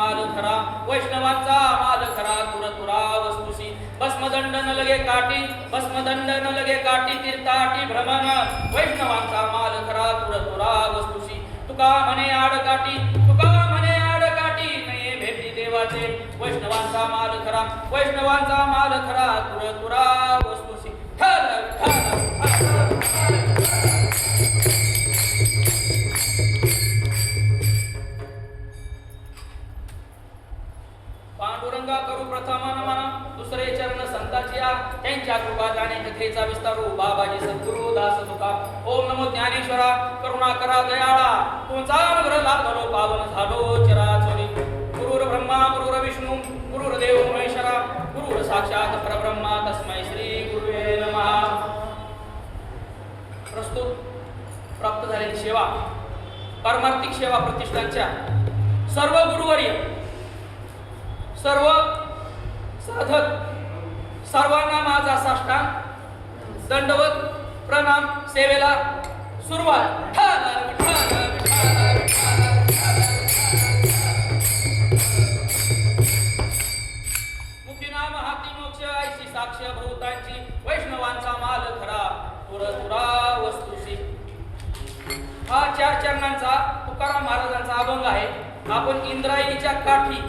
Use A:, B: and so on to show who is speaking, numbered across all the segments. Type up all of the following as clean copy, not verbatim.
A: माल खरा वैष्णवांचा माल खरा तुर तुरा वस्तुसी भस्मदंड न लगे काठी भस्मदंड न लगे काठी तीर्थाटी भ्रमण वैष्णवांचा माल खरा तुर तुरा वस्तुसी तुका म्हणे आडकाठी तुका म्हणे आडकाठी नाही भेटी देवाचे वैष्णवांचा माल खरा वैष्णवांचा माल खरा तुर तुरा वस्तुसी ठर पांडुरंगा करू प्रथम नमन दुसरे चरण संताचिया त्यांच्या कृपा जाणे कथेचा विस्तारू बाबाजी सद्गुरु दास तुका ओम नमो ज्ञानेश्वरा करुणा करा दयाळा तुमचा अनुग्रह लाभलो पावन झालो चराचरी गुरुर ब्रह्मा गुरुर विष्णू गुरुर देव महेश्वरा गुरुर साक्षात परब्रह्मा तस्मै श्री गुरुवे नमः प्रस्तुत प्राप्त झालेली सेवा पारमार्थिक सेवा प्रतिष्ठानच्या सर्व गुरुवर्य सर्व साधक सर्वांना माझा साष्टांग दंडवत प्रणाम सेवेला सुरुवात मुखी नाम हाती मोक्ष ऐशी साक्ष भूतांची वैष्णवांचा माल खरा तुर तुरा वस्तुसी हा 4 चरणांचा तुकाराम महाराजांचा अभंग आहे. आपण इंद्रायणीच्या काठी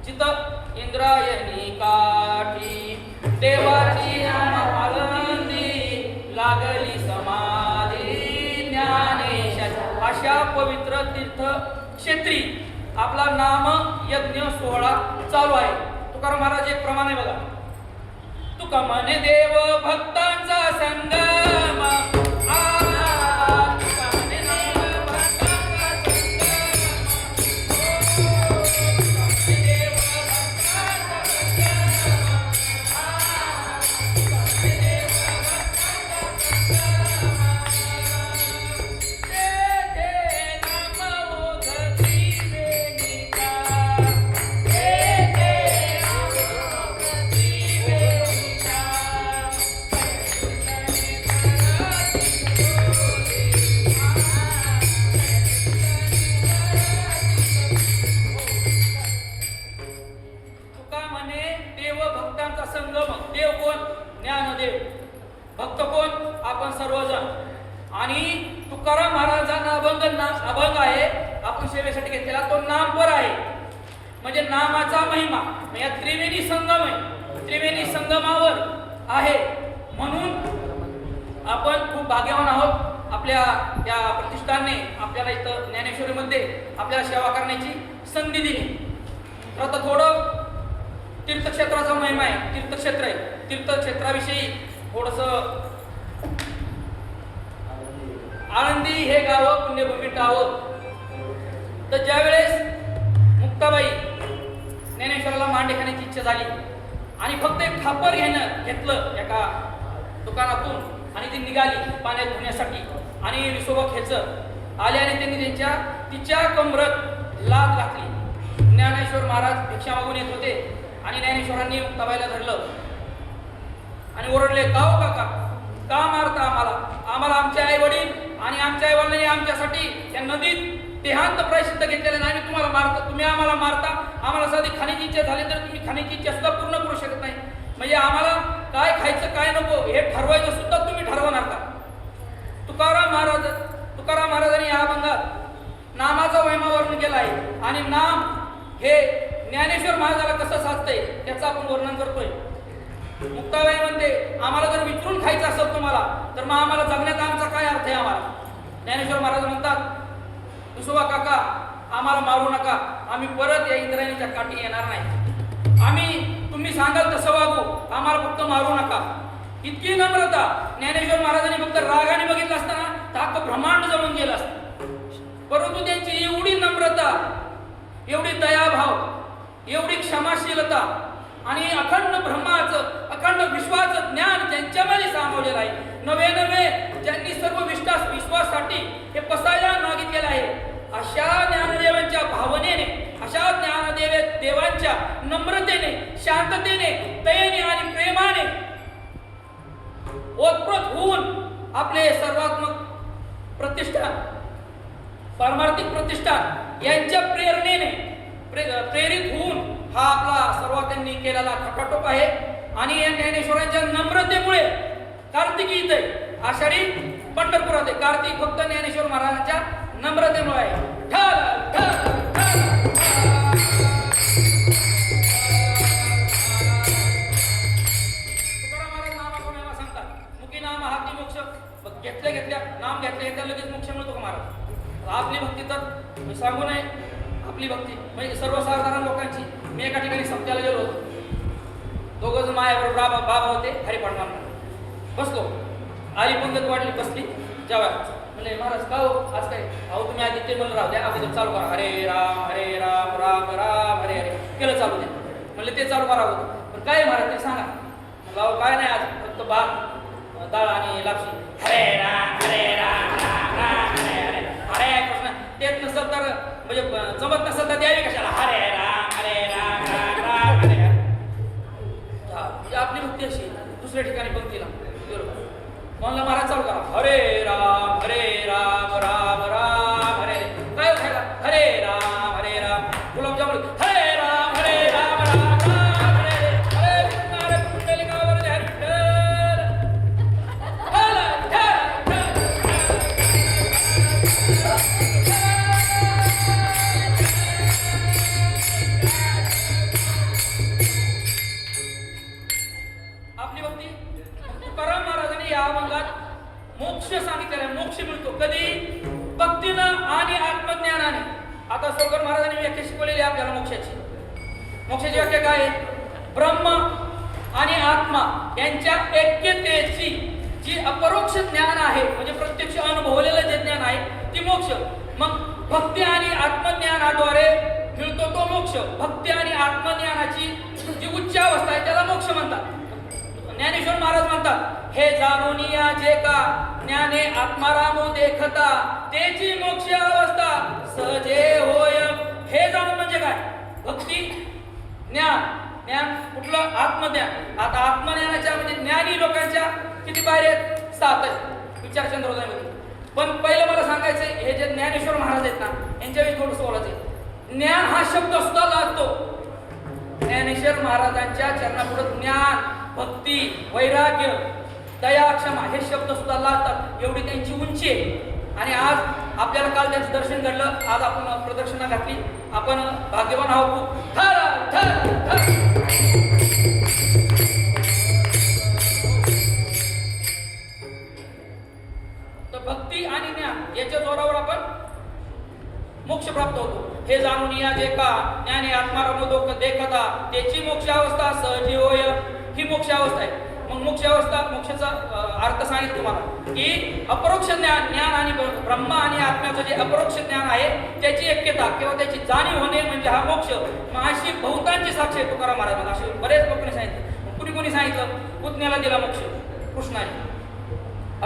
A: जिथं इंद्रायणी काठी देवाची आनंदी लागली समाधी ज्ञानेशाची अशा पवित्र तीर्थ क्षेत्री आपला नाम यज्ञ सोहळा चालू आहे. तुकाराम महाराज एक प्रमाणे बघा तुका म्हणे देव भक्तांचा संगम अभंग आहे आपण सेवेसाठी घेतलेला तो नामपर आहे म्हणजे नामाचा महिमा या त्रिवेणी संगम आहे. त्रिवेणी संगमावर आहे म्हणून आपण खूप भाग्यवान आहोत. आपल्या या प्रतिष्ठानने आपल्याला इथं ज्ञानेश्वरीमध्ये आपल्याला सेवा करण्याची संधी दिली. तर आता थोडं तीर्थक्षेत्राचा महिमा आहे. तीर्थक्षेत्र आहे. तीर्थक्षेत्राविषयी थोडंसं आळंदी हे गाव पुण्यभूमी टावं. तर ज्यावेळेस मुक्ताबाई ज्ञानेश्वराला मांडे खाण्याची इच्छा झाली आणि फक्त एक खापर घेतलं एका दुकानातून आणि ती निघाली पाण्यात धुण्यासाठी आणि विसोबा खेचत आले आणि त्यांनी तिच्या कमरत लाद घातली. ज्ञानेश्वर महाराज भिक्षा मागून येत होते आणि ज्ञानेश्वरांनी मुक्ताबाईला धरलं आणि ओरडले का हो काका का मारता आम्हाला आमचे आई वडील आणि आमच्या आई वडिलांनी आमच्यासाठी त्या नदीत देहांत प्रायश्चित्त घेतलेलं नाही. तुम्हाला मारता तुम्ही आम्हाला मारता. आम्हाला साधी खाण्याची इच्छा झाली तर तुम्ही खाण्याची इच्छा सुद्धा पूर्ण करू शकत नाही. म्हणजे आम्हाला काय खायचं काय नको हे ठरवायचं सुद्धा तुम्ही ठरवणार का? तुकाराम महाराजांनी या अभंगात नामाचा महिमा वर्णन केला आहे आणि नाम हे ज्ञानेश्वर महाराजाला कसं साधतंय त्याचं आपण वर्णन करतोय. मुक्ताबाई म्हणते आम्हाला जर विचारून खायचं असेल तुम्हाला तर मग आम्हाला जगण्याचा आमचा काय अर्थ आहे आम्हाला. ज्ञानेश्वर महाराज म्हणतात विसोबा काका आम्हाला मारू नका. आम्ही परत या इंद्रायणीच्या काठी येणार नाही. आम्ही तुम्ही सांगाल तसं वागू. आम्हाला फक्त मारू नका. इतकी नम्रता ज्ञानेश्वर महाराजांनी फक्त रागाने बघितलं असताना तर अख्खं ब्रह्मांड जमून गेलं असतं. परंतु त्यांची एवढी नम्रता एवढी दयाभाव एवढी क्षमाशीलता आणि अखंड ब्रह्माचं अखंड विश्वाचं ज्ञान त्यांच्यामध्ये सामावलेलं आहे. नवे ज्यांनी सर्व विश्वासाठी हे पसायला मागितलेलं आहे अशा ज्ञानदेवांच्या भावनेने अशा देवांच्या नम्रतेने शांततेने दयेने आणि प्रेमाने ओतप्रोत होऊन आपले सर्वात्मक प्रतिष्ठान पारमार्थिक प्रतिष्ठान यांच्या प्रेरणेने प्रेरित होऊन हा आपला सर्वांनी केलेला खटाटोप आहे. आणि या ज्ञानेश्वरांच्या नम्रतेमुळे कार्तिकी इथे आषाढी पंढरपुरात आहे. कार्तिक फक्त ज्ञानेश्वर महाराजांच्या नम्रतेमुळे आहे. घेतल्या नाम घेतल्या लगेच मोक्ष मिळतो का महाराज? आपली भक्ती तर मी सांगू नये. आपली भक्ती म्हणजे सर्वसाधारण लोकांची. मी एका ठिकाणी सप्त्याला गेलो होतो. दोघं जण माझ्याबरोबर बाबा होते. हरिपाठ बसलो. आली पंगत वाढली, बसली जेव्हा म्हणले महाराज का हो आज काय? अहो तुम्ही आधी ते म्हणून राहू द्या, अगोदर चालू करा हरे राम राम राम हरे हरे केलं चालू द्या. म्हणले ते चालू करा होतं. पण काय महाराज ते सांगा. म्हणलं अहो काय नाही, आज फक्त भात डाळ आणि लापशी. हरे राम राम राम हरे हरे हरे कृष्ण. तेच नसत तर म्हणजे जमत नसत तर द्यावी कशाला? हरे राम राम राम हरे हरे. म्हणजे आपली भक्ती अशी दुसऱ्या ठिकाणी पंक्तीला म्हणलं महाराज चालू करा हरे राम राम राम हरे हरे. काय खायला? हरे राम गुलाबजामुन हरे राम राम राम हरे हरे हरे कृष्ण लिंगावर हरे आपली भक्ती. तुकाराम महाराजांनी या अभंगात मोक्ष सांगितलेला आहे. मोक्ष मिळतो कधी? भक्तीनं आणि आत्मज्ञानाने. आता सोगर महाराजांनी व्याख्या शिकवलेली आहे आपल्याला मोक्षाची. मोक्षाची व्याख्या काय आहे? ब्रह्म आणि आत्मा यांच्या ऐक्यतेची जी अपरोक्ष ज्ञान आहे, म्हणजे प्रत्यक्ष अनुभवलेलं जे ज्ञान आहे ती मोक्ष. मग भक्ती आणि आत्मज्ञानाद्वारे मिळतो तो मोक्ष. भक्ती आणि आत्मज्ञानाची जी उच्च अवस्था आहे त्याला मोक्ष म्हणतात. ज्ञानेश्वर महाराज म्हणतात हे जाणून या जे का ज्ञाने आत्मारामो देखता तेची मोक्ष अवस्था सहजे होय. हे जाणून म्हणजे काय? भक्ती ज्ञान कुठलं? आत्मज्ञान. आता आत्मज्ञानाच्या म्हणजे ज्ञानी लोकांच्या किती पायऱ्या आहेत? 7 आहेत विचार चंद्रोदयामध्ये. पण पहिलं मला सांगायचंय हे जे ज्ञानेश्वर महाराज आहेत ना यांच्याविषयी थोडंसं बोलायचंय. ज्ञान हा शब्द सुद्धा लागतो. ज्ञानेश्वर महाराजांच्या चरणापुढे ज्ञान, भक्ती, वैराग्य, दया, क्षमा हे शब्द सुद्धा लागतात. एवढी त्यांची उंची आहे. आणि आज आपल्याला काल त्यांचं दर्शन घडलं. आज आपण प्रदक्षिणा घातली. आपण भाग्यवान आहोत खूप. तर भक्ती आणि ज्ञान याच्या जोरावर आपण मोक्ष प्राप्त होतो. हे जाणून या जे का ज्ञाने आत्मारामो देखता त्याची मोक्ष अवस्था सहजी होय. ही मोक्ष अवस्था आहे. मग मोक्ष अवस्था, मोक्षाचा अर्थ सांगितलं तुम्हाला की अपरोक्ष ज्ञान आणि ब्रह्म आणि आत्म्याचं जे अपरोक्ष ज्ञान आहे त्याची ऐक्यता किंवा त्याची जाणीव होणे म्हणजे हा मोक्ष. मग अशी बहुतांची साक्ष आहे तुकाराम महाराजांना. असे बरेच लोकांनी सांगितलं. कुणी सांगितलं? पुतण्याला दिला मोक्ष कृष्णाने.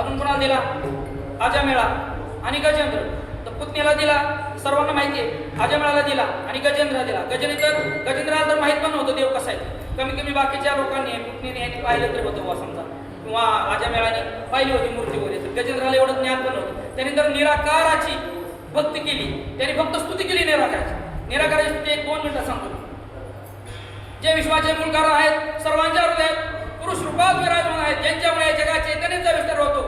A: अजून कोणाला दिला? अजामेळा आणि गजेंद्र. तर पुतण्याला दिला सर्वांना माहिती आहे. अजामेळाला दिला आणि गजेंद्रला दिला. गजेंद्राला तर माहित पण नव्हतं देव कसा आहे. कमी बाकीच्या लोकांनी पुतणीने यांनी पाहिलं तरी होतं वा समजा, किंवा अजामेळाने पाहिली होती मूर्ती वगैरे. तर गजेंद्राला एवढं ज्ञान पण नव्हतं. त्याने तर निराकाराची भक्ती केली. त्याने फक्त स्तुती केली निराकाराची. निराकाराची स्तुती 1-2 मिनिटात सांगतो. जे विश्वाचे मूळ कारण आहेत, सर्वांच्या हृदयात पुरुष रूपात विराजमान आहेत, ज्यांच्यामुळे या जगात चैतन्याचा विस्तार होतो,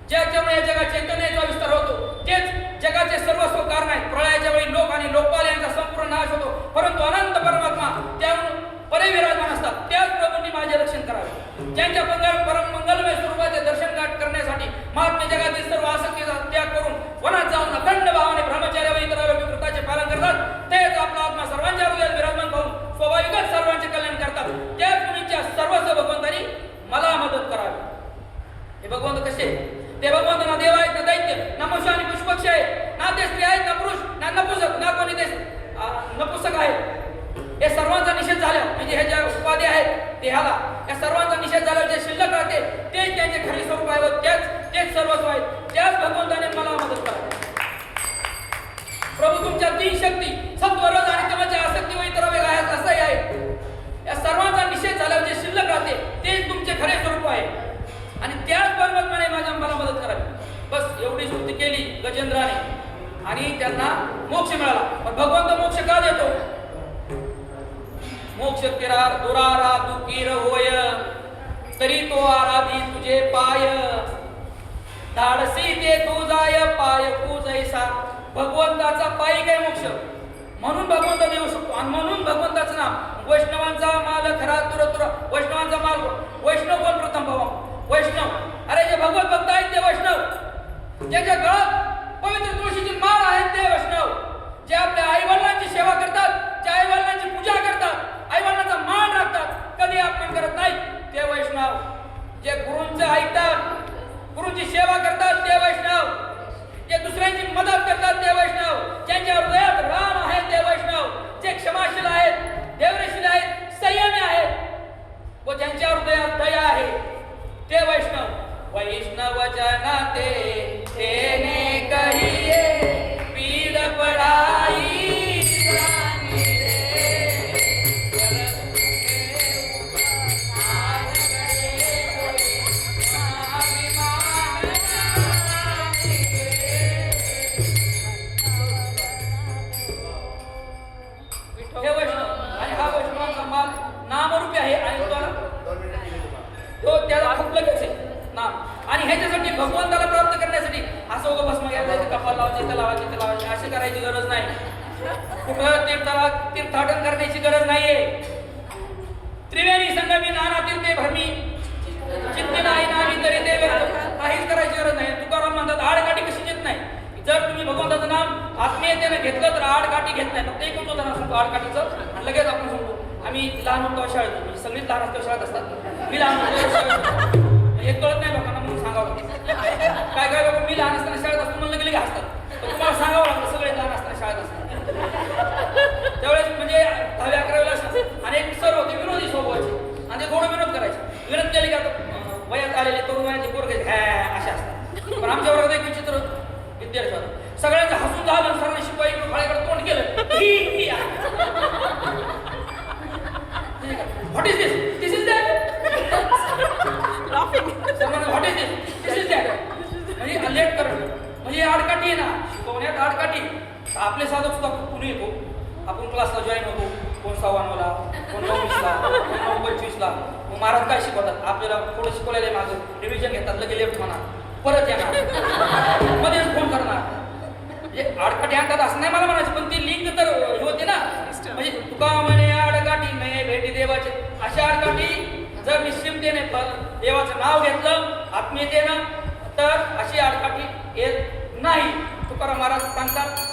A: ज्याच्यामुळे या जगात चैतन्याचा विस्तार होतो, तेच जगाचे सर्वस्व कारण आहेत. प्रळयाच्या वेळी लोक आणि लोकपाल यांचा संपूर्ण नाश होतो, परंतु अनंत परमात्मा त्याहून परे विराजमान असतात. त्याच प्रभूंनी माझे रक्षण करावे. ज्यांच्या परम मंगलमय स्वरूपाचे दर्शन करण्यासाठी महात्मे जगातील सर्व आसक्तीचा त्याग करून वनात जाऊन अखंड भावाने ब्रह्मचर्य व इतर व्रताचे पालन करतात, तेच आपला आत्मा सर्वांच्या हृदयात विराजमान होऊन स्वाभाविकच सर्वांचे कल्याण करतात. त्याच मुनीच्या सर्वस्व भगवंतांनी मला मदत करावी. हे भगवंत कसे? ते भगवंत ना देव आहेत, ना दैत्य, ना मनुष्य आणि पुष्पक्षी आहेत, ना ते स्त्री आहेत, ना पुरुष, ना नपुसक, ना कोणी ते नपुसक आहेत. या सर्वांचा निषेध झाला म्हणजे हे ज्या उपाधी आहेत देहाला, या सर्वांचा निषेध झाल्यावर जे शिल्लक राहते तेच त्यांचे खरे स्वरूप आहे. तेच सर्वस्व आहेत. त्याच भगवंताने मला मदत करावी. प्रभू तुमच्या 3 शक्ती सत्व, रज आणि तमच्या आसक्ती व इतर वेग आहेत असंही आहे. या सर्वांचा निषेध झाल्यावर जे शिल्लक राहते तेच तुमचे खरे स्वरूप आहे. आणि त्याच परमात्म्याने मला मदत करावी. बस एवढी स्तुती केली गजेंद्राने. आणि त्यांना मोक्ष मिळाला. पण भगवंत मोक्ष का देतो? मोक्ष किरार दुरारा दुकीर होय, तरी तो आराधी तुझे पाय, धाडसी ते तू जाय पाय तू जैसा. भगवंताचा पायी काय मोक्ष, म्हणून भगवंत देऊ शकतो. आणि म्हणून भगवंताचं नाम वैष्णवांचा माल खरा तुर तुर. वैष्णवांचा माल वैष्णव कोण? प्रथम भाव वैष्णव. अरे जे भगवत भक्त आहेत ते वैष्णव, ज्याच्या गळ्यात पवित्र तुळशीची माळ आहेत ते वैष्णव, जे आपल्या आईवडिलांची सेवा करतात, जे आईवडिलांची पूजा करतात, आईवडिलांचा मान राखतात, कधी अपमान करत नाही ते वैष्णव. जे गुरूंचं ऐकतात, गुरूंची सेवा करतात ते वैष्णव, जे दुसऱ्यांची मदत करतात ते वैष्णव, ज्यांच्या हृदयात राम आहे ते वैष्णव, जे क्षमाशील आहेत, देवरेशील आहेत, संयमी आहेत व ज्यांच्या हृदयात दया आहे ते वैष्णव. वैष्णव जनाते तेने कहिए पीर पड़ाई, नामरूपी आहे आणि तो त्याला खूप लगेच आहे नाम. आणि ह्याच्यासाठी भगवंताला प्राप्त करण्यासाठी असं उगं भस्म घ्यायचं, कपाल लावायचं, इथं लावायचं, इथं लावायचं अशी करायची गरज नाही. कुठं तीर्थाटन करण्याची गरज नाहीये. त्रिवेणी संगमी नाना तीर्थे भरमी, चित्ती नाही नामी तरी ते व्यर्थ. काहीच करायची गरज नाही. तुकाराम म्हणतात आडकाठी कशी येत नाही. जर तुम्ही भगवंताचं नाम आत्मीयतेने घेतलं तर आडकाठी घेत नाही. फक्त एक उदाहरण सांगतो आडकाठीचं आणि लगेच आपण सांगतो. आम्ही लहान होतो शाळेत, म्हणजे सगळीच लहान असतो शाळेत असतात. मी लहान होतो शाळेत, हे कळत नाही लोकांना म्हणून सांगावं लागतं. काय काय लोक मी लहान असताना शाळेत असतो म्हणलं गेले हसतात, पण तुम्हाला सांगावं लागतं सगळे लहान असताना शाळेत असतात. त्यावेळेस म्हणजे 10वी 11वीला असतात आणि एक सर होते विनोदी स्वभावाचे आणि ते थोडं विनोद करायचे. विनोद केले का वयात आलेले तरुण वयाचे पोरगे असे असतात. पण आमच्या वर्गात एक विचित्र विद्यार्थी होता. सगळ्यांचं हसून झालं, सरांनी शिकवाई फळ्याकडे तोंड केलं. What is this? This is that. Laughing. What is this? This is that. म्हणजे लेट करणं म्हणजे आडकाठी आहे ना, शिकवण्यात आडकाठी. आपले साधक सुद्धा कुणी येतो, आपण क्लासला जॉईन होतो, कोण 6वाला, कोण 29ला, कोण 25ला. मग महाराज काय शिकवतात आपल्याला, थोडं शिकवलेलं मागं रिव्हिजन घेतात, लगे लेफ्ट म्हणा, परत येणार, मध्येच फोन करणार. म्हणजे आडकाठी आणतात असं नाही मला म्हणायचं, पण ती लिंक तर होते ना. म्हणजे तुका म्हणे आडकाठी मे भेटी देवाचे, अशा आडकाठी जर निश्चिमतेने देवाचं नाव घेतलं आत्मीयतेनं तर अशी आडकाठी येत नाही. तुकाराम महाराज सांगतात